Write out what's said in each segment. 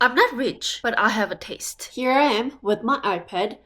I'm not rich, but I have a taste. Here I am with my iPad.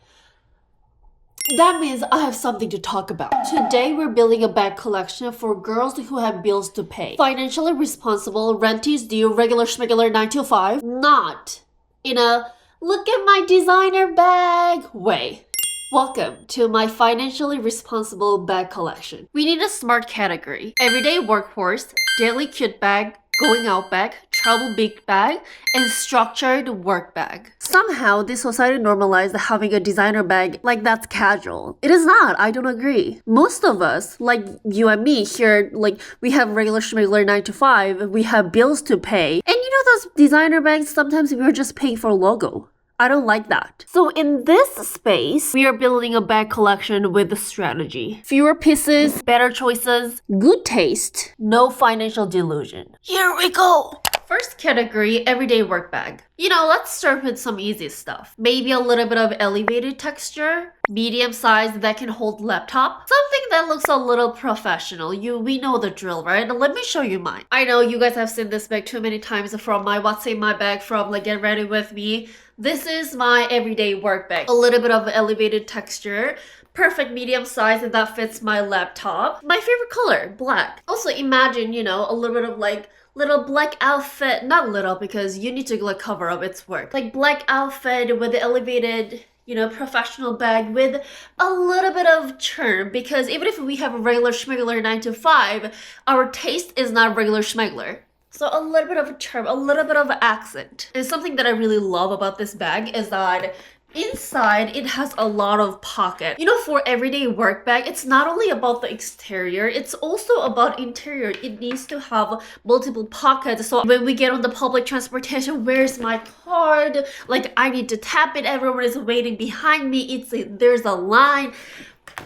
That means I have something to talk about. Today we're building a bag collection for girls who have bills to pay. Financially responsible, rent is due, regular schmegular 9 to 5. Not in a look at my designer bag way. Welcome to my financially responsible bag collection. We need a smart category. Everyday workhorse, daily cute bag, going out bag, travel big bag, and structured work bag. Somehow, this society normalized having a designer bag like that's casual. It is not, I don't agree. Most of us, like you and me here, like we have regular schmegular 9 to 5, we have bills to pay. And you know those designer bags, sometimes we're just paying for logo. I don't like that. So in this space, we are building a bag collection with a strategy. Fewer pieces, better choices, good taste, no financial delusion. Here we go! First category, everyday work bag. You know, let's start with some easy stuff. Maybe a little bit of elevated texture, medium size that can hold laptop, something that looks a little professional. We know the drill, right? Let me show you mine. I know you guys have seen this bag too many times from my What's in My Bag from like Get Ready With Me. This is my everyday work bag. A little bit of elevated texture, perfect medium size that fits my laptop. My favorite color, black. Also imagine, you know, a little bit of like little black outfit, not little because you need to like cover up its work. Like black outfit with the elevated, you know, professional bag with a little bit of charm, because even if we have a regular schmegular 9 to 5, our taste is not regular schmegular. So a little bit of a charm, a little bit of accent. And something that I really love about this bag is that inside, it has a lot of pocket. You know, for everyday work bag, it's not only about the exterior, it's also about interior. It needs to have multiple pockets. So when we get on the public transportation, where's my card? Like, I need to tap it. Everyone is waiting behind me. There's a line.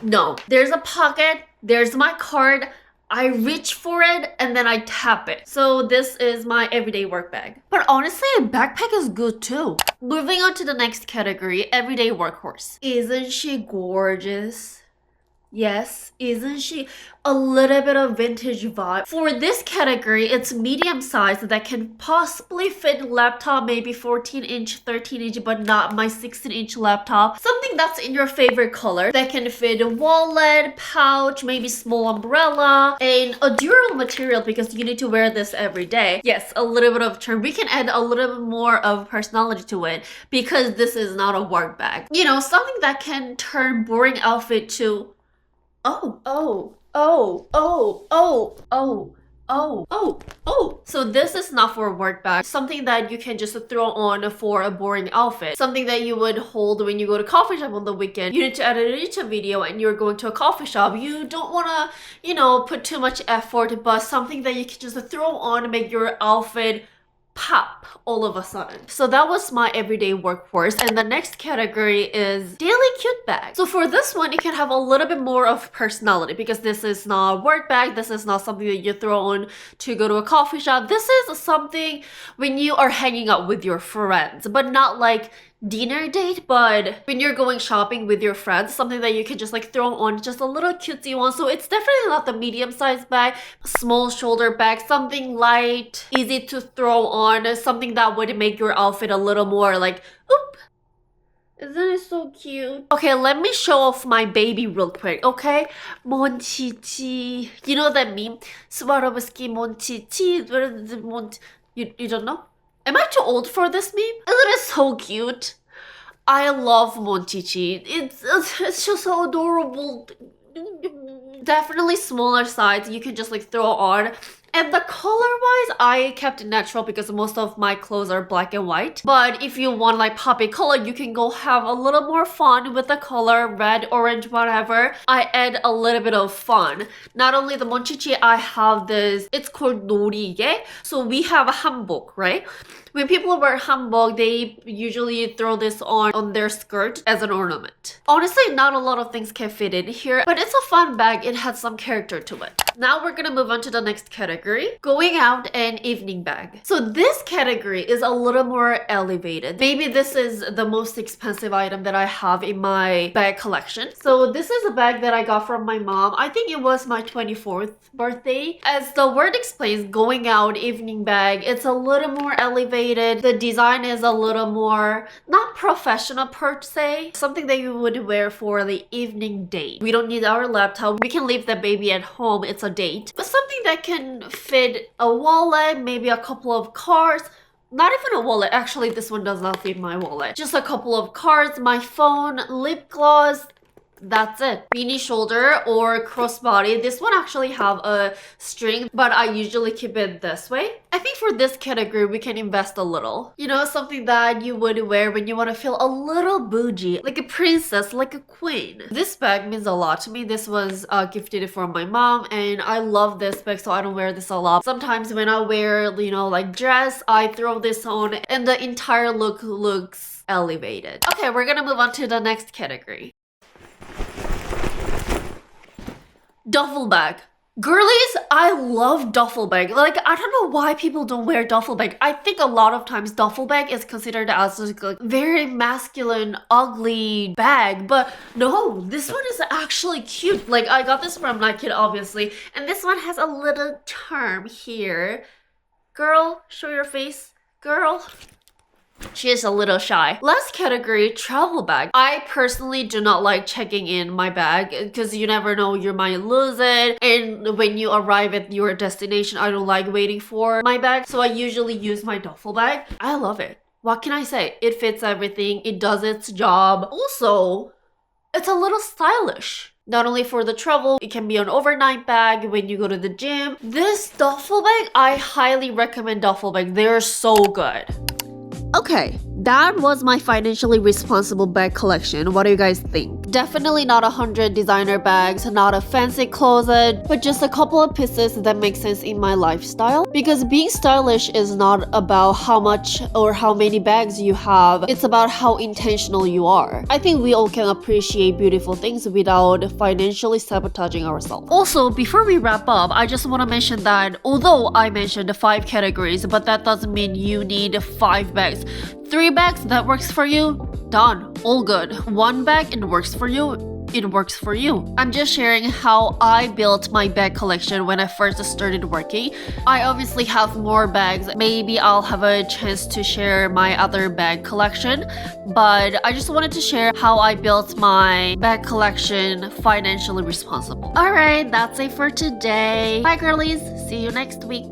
No, there's a pocket. There's my card. I reach for it and then I tap it. So this is my everyday work bag. But honestly, a backpack is good too. Moving on to the next category, everyday workhorse. Isn't she gorgeous? Yes, isn't she? A little bit of vintage vibe. For this category, it's medium size that can possibly fit laptop, maybe 14-inch, 13-inch, but not my 16-inch laptop. Something that's in your favorite color that can fit a wallet, pouch, maybe small umbrella, and a durable material because you need to wear this every day. Yes, a little bit of charm. We can add a little bit more of personality to it because this is not a work bag. You know, something that can turn boring outfit to oh. So this is not for a work bag. Something that you can just throw on for a boring outfit. Something that you would hold when you go to coffee shop on the weekend. You need to edit a YouTube video and you're going to a coffee shop. You don't want to, you know, put too much effort, but something that you can just throw on and make your outfit pop all of a sudden. So that was my everyday workhorse. And the next category is daily cute bag. So for this one, you can have a little bit more of personality because this is not a work bag. This is not something that you throw on to go to a coffee shop. This is something when you are hanging out with your friends, but not like dinner date, but when you're going shopping with your friends, something that you can just like throw on, just a little cutesy one. So it's definitely not the medium-sized bag, small shoulder bag, something light, easy to throw on, something that would make your outfit a little more like, oop. Isn't it so cute? Okay, let me show off my baby real quick, okay? Monchichi. You know that meme? Swarovski Monchichi. You don't know? Am I too old for this meme? Isn't it so cute? I love Monchichi. It's just so adorable. Definitely smaller size. You can just like throw on. And the color-wise, I kept it natural because most of my clothes are black and white. But if you want like poppy color, you can go have a little more fun with the color, red, orange, whatever. I add a little bit of fun. Not only the Monchichi, I have this, it's called 놀이개. So we have a hanbok, right? When people wear hanbok, they usually throw this on their skirt as an ornament. Honestly, not a lot of things can fit in here, but it's a fun bag. It has some character to it. Now we're gonna move on to the next category, going out and evening bag. So this category is a little more elevated. Maybe this is the most expensive item that I have in my bag collection. So this is a bag that I got from my mom. I think it was my 24th birthday. As the word explains, going out evening bag, it's a little more elevated. elevated. The design is a little more, not professional per se, something that you would wear for the evening date. We don't need our laptop. We can leave the baby at home. It's a date. But something that can fit a wallet, maybe a couple of cards. Not even a wallet. Actually, this one does not fit my wallet. Just a couple of cards, my phone, lip gloss. That's it. Beanie shoulder or crossbody. This one actually have a string, but I usually keep it this way. I think for this category, we can invest a little. You know, something that you would wear when you want to feel a little bougie, like a princess, like a queen. This bag means a lot to me. This was gifted from my mom, and I love this bag, so I don't wear this a lot. Sometimes when I wear, you know, like dress, I throw this on, and the entire look looks elevated. Okay, we're gonna move on to the next category. Duffel bag. Girlies, I love duffel bag. Like, I don't know why people don't wear duffel bag. I think a lot of times duffel bag is considered as like a very masculine, ugly bag. But no, this one is actually cute. Like, I got this from Nike, obviously. And this one has a little charm here. Girl, show your face. Girl. She is a little shy. Last category, travel bag. I personally do not like checking in my bag because you never know, you might lose it. And when you arrive at your destination, I don't like waiting for my bag. So I usually use my duffel bag. I love it. What can I say? It fits everything. It does its job. Also, it's a little stylish. Not only for the travel, it can be an overnight bag when you go to the gym. This duffel bag, I highly recommend duffel bag. They're so good. Okay, that was my financially responsible bag collection. What do you guys think? Definitely not 100 designer bags, not a fancy closet, but just a couple of pieces that make sense in my lifestyle. Because being stylish is not about how much or how many bags you have, it's about how intentional you are. I think we all can appreciate beautiful things without financially sabotaging ourselves. Also, before we wrap up, I just want to mention that although I mentioned the 5 categories, but that doesn't mean you need 5 bags. 3 bags, that works for you? Done. All good. 1 bag, it works for you? It works for you. I'm just sharing how I built my bag collection when I first started working. I obviously have more bags. Maybe I'll have a chance to share my other bag collection. But I just wanted to share how I built my bag collection financially responsible. Alright, that's it for today. Bye girlies. See you next week.